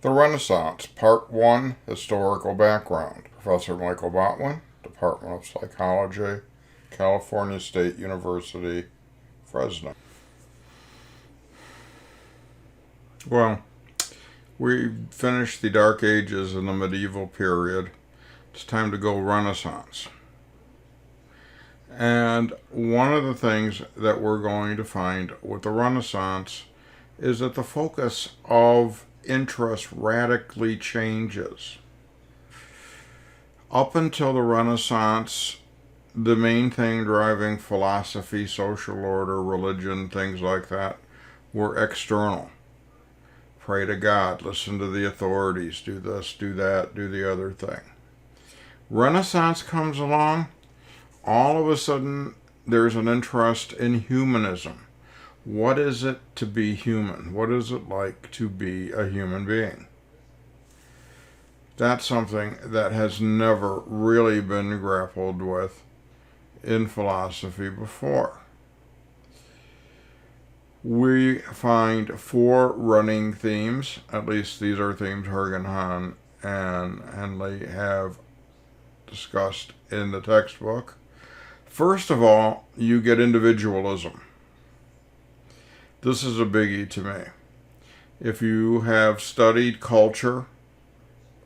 The Renaissance, Part 1, Historical Background. Professor Michael Botwin, Department of Psychology, California State University, Fresno. Well, we finished the Dark Ages and the medieval period. It's time to go Renaissance. And one of the things that we're going to find with the Renaissance is that the focus of interest radically changes. Up until the Renaissance, the main thing driving philosophy, social order, religion, things like that, were external. Pray to God, listen to the authorities, do this, do that, do the other thing. Renaissance comes along, all of a sudden there's an interest in humanism. What is it to be human? What is it like to be a human being? That's something that has never really been grappled with in philosophy before. We find four running themes, at least these are themes Hergen Hahn and Henley have discussed in the textbook. First of all, you get individualism. This is a biggie to me. If you have studied culture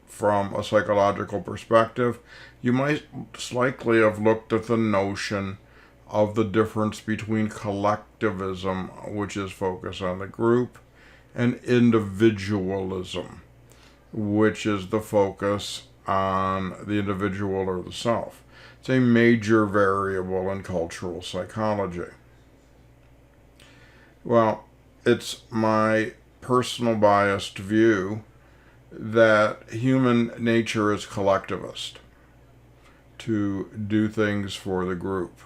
from a psychological perspective, you might likely have looked at the notion of the difference between collectivism, which is focused on the group, and individualism, which is the focus on the individual or the self. It's a major variable in cultural psychology. Well, it's my personal biased view that human nature is collectivist, to do things for the group.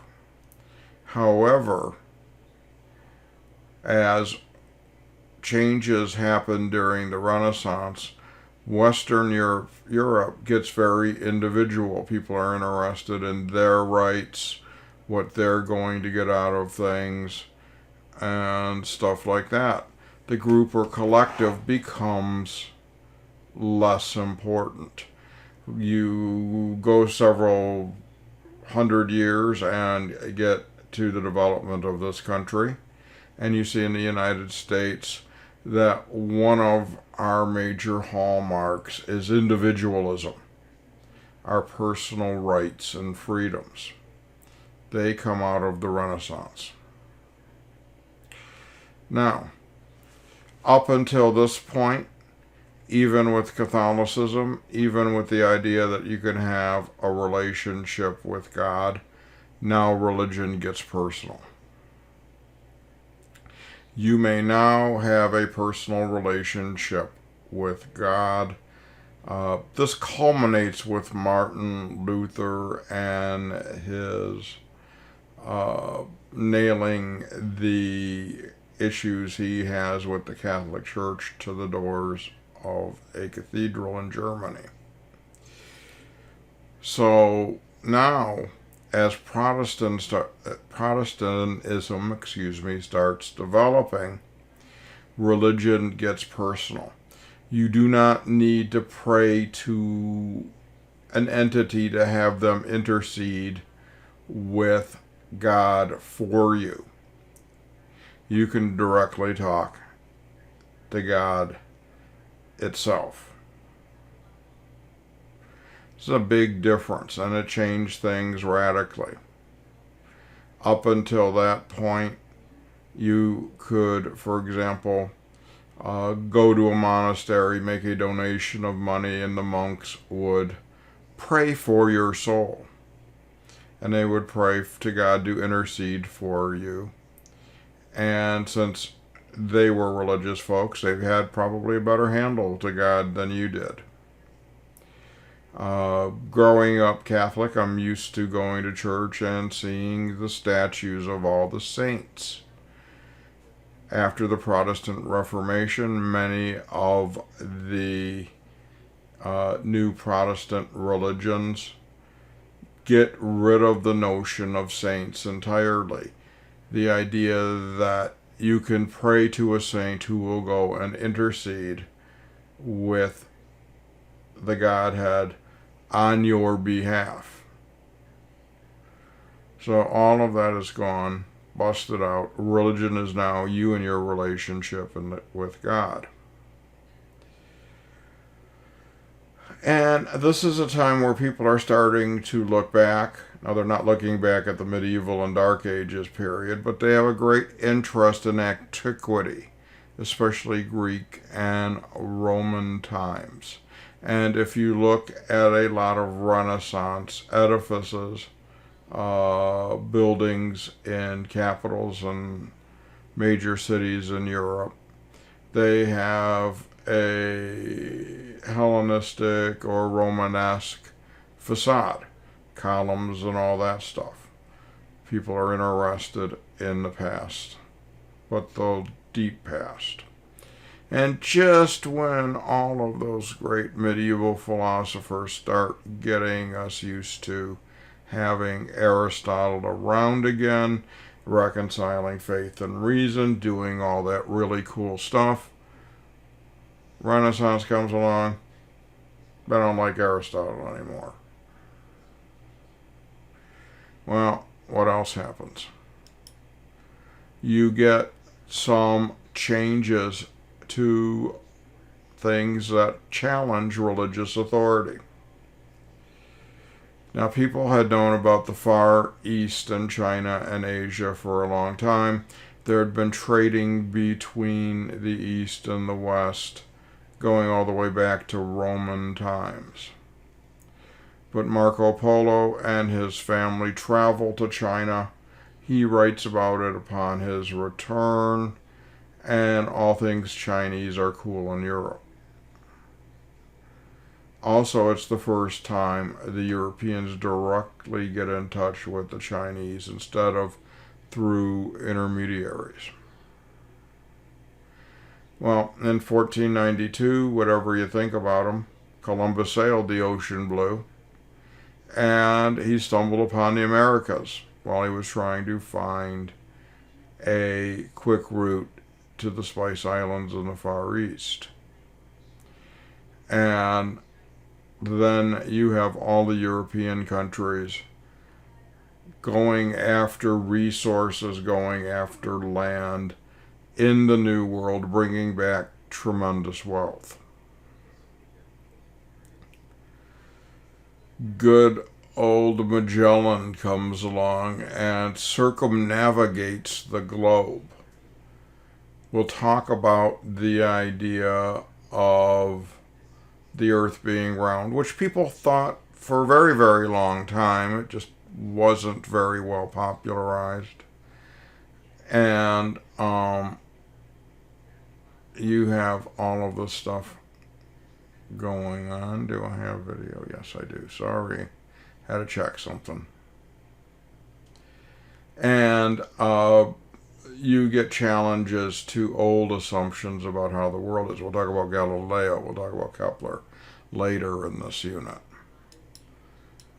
However, as changes happen during the Renaissance, Western Europe gets very individual. People are interested in their rights, what they're going to get out of things, and stuff like that. The group or collective becomes less important. You go several hundred years and get to the development of this country, and you see in the United States that one of our major hallmarks is individualism, our personal rights and freedoms. They come out of the Renaissance. Now, up until this point, even with Catholicism, even with the idea that you can have a relationship with God, now religion gets personal. You may now have a personal relationship with God. This culminates with Martin Luther and his nailing the issues he has with the Catholic Church to the doors of a cathedral in Germany. So now, as Protestantism starts developing, religion gets personal. You do not need to pray to an entity to have them intercede with God for you. You can directly talk to God itself. It's a big difference, and it changed things radically. Up until that point, you could, for example, go to a monastery, make a donation of money, and the monks would pray for your soul. And they would pray to God to intercede for you. And since they were religious folks, they had probably a better handle to God than you did. Growing up Catholic, I'm used to going to church and seeing the statues of all the saints. After the Protestant Reformation, many of the new Protestant religions get rid of the notion of saints entirely. The idea that you can pray to a saint who will go and intercede with the Godhead on your behalf. So all of that is gone, busted out. Religion is now you and your relationship with God. And this is a time where people are starting to look back. Now, they're not looking back at the medieval and Dark Ages period, but they have a great interest in antiquity, especially Greek and Roman times. And if you look at a lot of Renaissance edifices, buildings in capitals and major cities in Europe, they have a Hellenistic or Romanesque facade, columns and all that stuff. People are interested in the past, but the deep past. And just when all of those great medieval philosophers start getting us used to having Aristotle around again, reconciling faith and reason, doing all that really cool stuff, Renaissance comes along. They don't like Aristotle anymore. Well, what else happens? You get some changes to things that challenge religious authority. Now, people had known about the Far East and China and Asia for a long time. There had been trading between the East and the West, going all the way back to Roman times. But Marco Polo and his family traveled to China. He writes about it upon his return, and all things Chinese are cool in Europe. Also, it's the first time the Europeans directly get in touch with the Chinese instead of through intermediaries. Well, in 1492, whatever you think about him, Columbus sailed the ocean blue, and he stumbled upon the Americas while he was trying to find a quick route to the Spice Islands in the Far East. And then you have all the European countries going after resources, going after land in the New World, bringing back tremendous wealth. Good old Magellan comes along and circumnavigates the globe. We'll talk about the idea of the Earth being round, which people thought for a very, very long time. It just wasn't very well popularized. And you have all of this stuff going on. Do I have video? Yes, I do. Sorry. Had to check something. And you get challenges to old assumptions about how the world is. We'll talk about Galileo. We'll talk about Kepler later in this unit.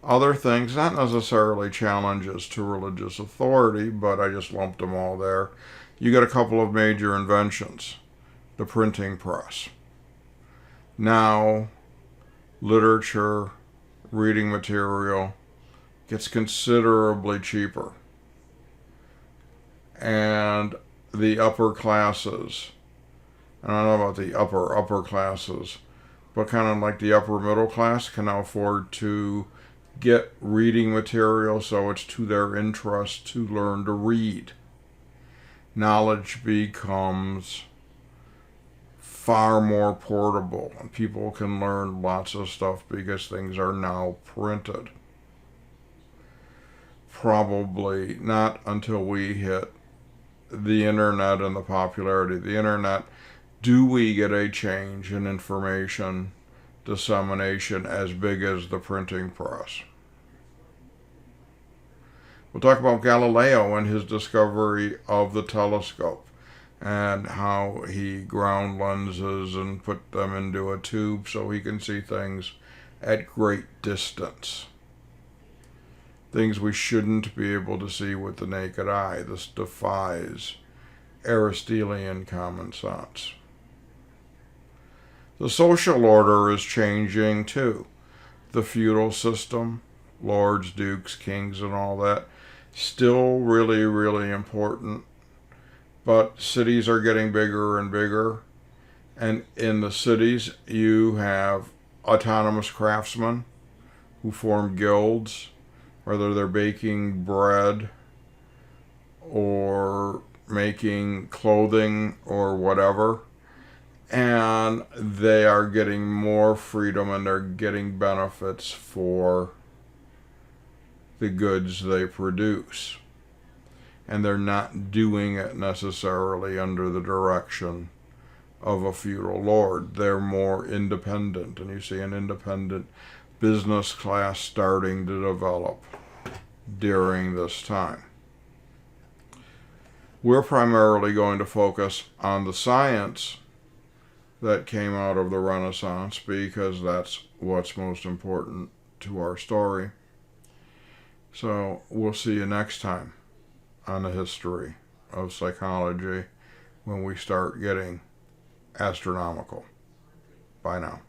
Other things, not necessarily challenges to religious authority, but I just lumped them all there. You get a couple of major inventions. The printing press. Now, literature, reading material gets considerably cheaper. And the upper classes, and I don't know about the upper classes, but kind of like the upper middle class can now afford to get reading material, so it's to their interest to learn to read. Knowledge becomes far more portable, and people can learn lots of stuff because things are now printed. Probably not until we hit the internet and the popularity of the internet do we get a change in information dissemination as big as the printing press. We'll talk about Galileo and his discovery of the telescope and how he ground lenses and put them into a tube so he can see things at great distance. Things we shouldn't be able to see with the naked eye. This defies Aristotelian common sense. The social order is changing too. The feudal system, lords, dukes, kings, and all that, still really, really important. But cities are getting bigger and bigger. And in the cities, you have autonomous craftsmen who form guilds, whether they're baking bread or making clothing or whatever. And they are getting more freedom and they're getting benefits for the goods they produce. And they're not doing it necessarily under the direction of a feudal lord. They're more independent, and you see an independent business class starting to develop during this time. We're primarily going to focus on the science that came out of the Renaissance because that's what's most important to our story. So we'll see you next time on the history of psychology when we start getting astronomical. Bye now.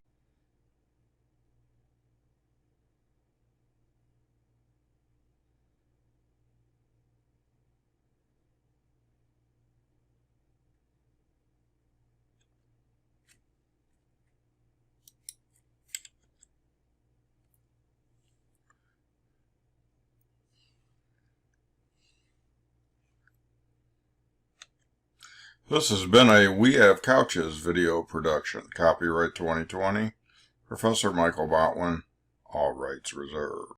This has been a We Have Couches video production. Copyright 2020. Professor Michael Botwin. All rights reserved.